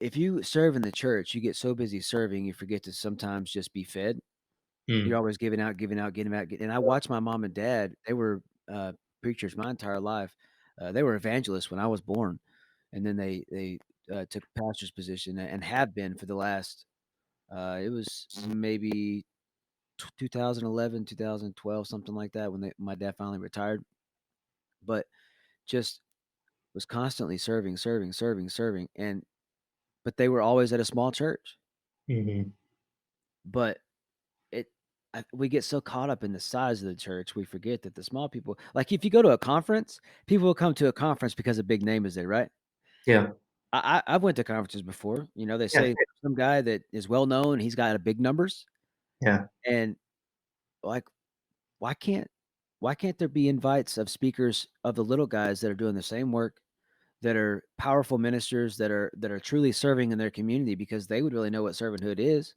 if you serve in the church, you get so busy serving, you forget to sometimes just be fed. You're Mm. always giving out, giving out, giving out, and I watched my mom and dad, they were, preachers my entire life. They were evangelists when I was born, and then they took a pastor's position and have been for the last, it was maybe 2011, 2012, something like that when my dad finally retired, but just was constantly serving, serving, serving, serving, but they were always at a small church. Mhm. But it we get so caught up in the size of the church, we forget that the small people like, if you go to a conference, people will come to a conference because a big name is there, right? Yeah. I've went to conferences before, they Yeah. say some guy that is well known, he's got a big numbers, Yeah. and, like, why can't why can't there be invites of speakers of the little guys that are doing the same work, that are powerful ministers, that are truly serving in their community because they would really know what servanthood is.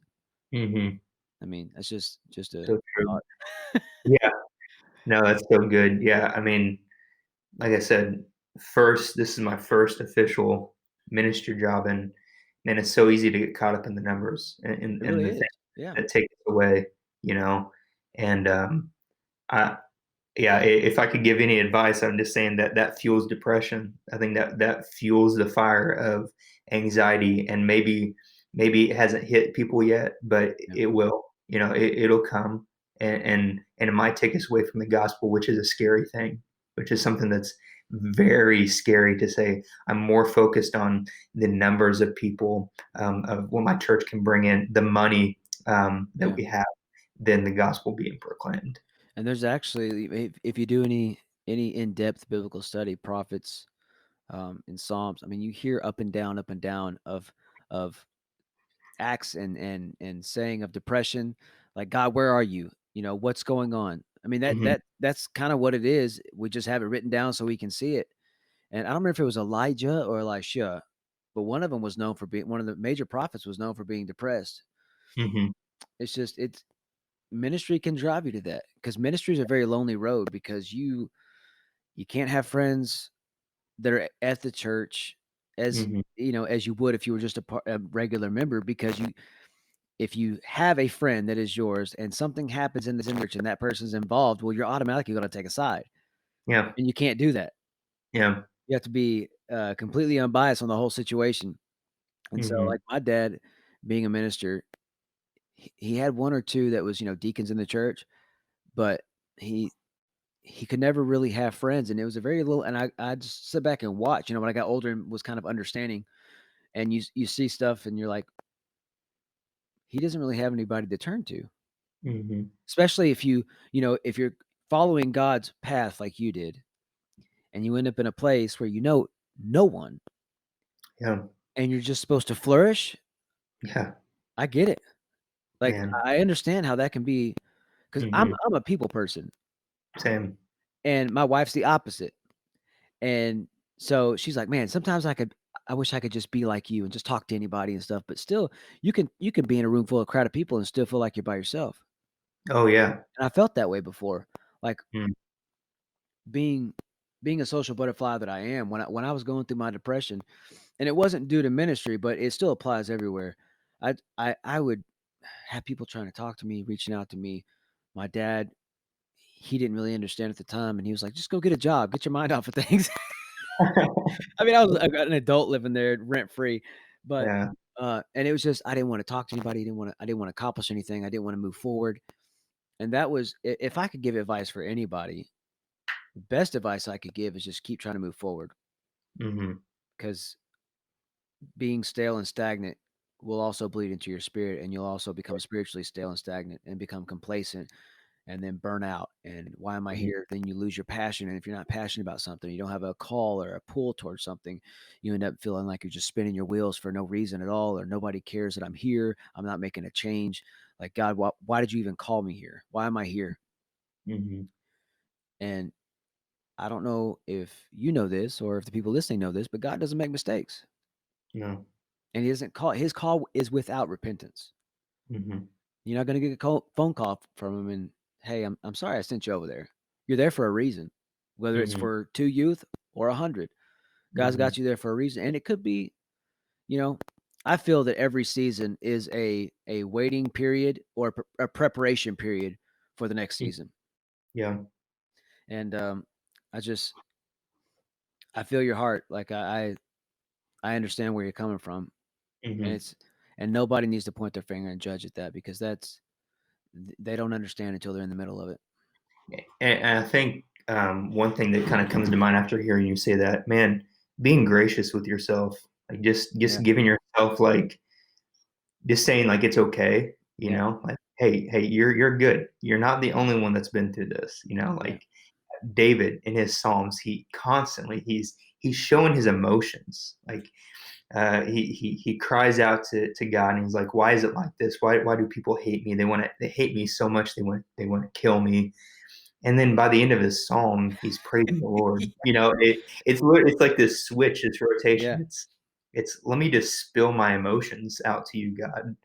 Mhm. I mean, that's just a So true. thought. Yeah. No, that's so good. Yeah, I mean, like I said, this is my first official ministry job, and man, it's so easy to get caught up in the numbers It and really the is. things Yeah. that take us away, you know? And, I yeah, if I could give any advice, I'm just saying that that fuels depression. I think that that fuels the fire of anxiety, and maybe it hasn't hit people yet, but Yeah. it will. It'll come, and it might take us away from the gospel, which is a scary thing, which is something that's very scary to say. I'm more focused on the numbers of people, of what my church can bring in, the money that Yeah. we have, than the gospel being proclaimed. And there's actually if you do any in-depth biblical study, prophets, and Psalms, I mean, you hear up and down of acts and saying of depression, like, "God, where are you?" "What's going on?" I mean, Mhm. that's kinda what it is. We just have it written down so we can see it. And I don't remember if it was Elijah or Elisha, but one of them was known for being one of the major prophets was known for being depressed. Mhm. It's ministry can drive you to that because ministry is a very lonely road because you can't have friends that are at the church as Mhm. as you would if you were just a regular member because you if you have a friend that is yours and something happens in this church and that person's involved, well, you're automatically going to take a side, Yeah. and you can't do that. Yeah. You have to be completely unbiased on the whole situation. And so, Mhm. like my dad, being a minister, he had one or two that was deacons in the church, but he he could never really have friends, and it was a very little and I just sit back and watch, when I got older and was kind of understanding, and you see stuff and you're like, "He doesn't really have anybody to turn to." Mhm. Especially if if you're following God's path like you did, and you end up in a place where you know no one, Yeah. and you're just supposed to flourish, Yeah. I get it. Like, Man. I understand how that can be, because 'cause I'm Mhm. I'm a people person, Same. and my wife's the opposite. And so she's like, "Man, sometimes I wish I could just be like you and just talk to anybody and stuff, but still, you can be in a room full of crowd of people and still feel like you're by yourself." Oh, yeah. And I felt that way before. Like, Mm. being being a social butterfly that I am, when I was going through my depression, and it wasn't due to ministry, but it still applies everywhere. I would have people trying to talk to me, reaching out to me. My dad, he didn't really understand at the time, and he was like, "Just go get a job, get your mind off of things." I mean, I got an adult living there rent free, but, Yeah. and it was just I didn't wanna talk to anybody, I didn't wanna accomplish anything, I didn't wanna move forward, and that was if I could give advice for anybody, the best advice I could give is just keep trying to move forward, Mhm. because being stale and stagnant will also bleed into your spirit, and you'll also become spiritually stale and stagnant and become complacent and then burn out. And why am I Mhm. here? Then you lose your passion. And if you're not passionate about something, you don't have a call or a pull towards something, you end up feeling like you're just spinning your wheels for no reason at all, or nobody cares that I'm here. I'm not making a change. Like, God, why did you even call me here? Why am I here? Mhm. And I don't know if you know this or if the people listening know this, but God doesn't make mistakes. No. And he doesn't call his call is without repentance. Mhm. You're not gonna get a phone call from him and, "Hey, I'm sorry I sent you over there." You're there for a reason, whether it's Mhm. for 2 youth or 100. God's Mhm. got you there for a reason, and it could be, you know, I feel that every season is a waiting period or a preparation period for the next Mm, season. yeah. And I just I feel your heart. Like I understand where you're coming from, and Mhm. nobody needs to point their finger and judge at that because they don't understand until they're in the middle of it. And I think, one thing that kinda comes to mind after hearing you say that, man, being gracious with yourself, like, just Yeah, giving yourself, like just saying, like, "It's okay," yeah, like, "Hey, you're good. You're not the only one that's been through this," yeah, like, David in his Psalms, he's showing his emotions, like, he cries out to God, and he's like, "Why is it like this? Why do people hate me? They hate me so much, they wanna kill me." And then by the end of his psalm, he's praising the Lord. It's like this switch, this rotation. yeah, It's let me just spill my emotions out to you, God.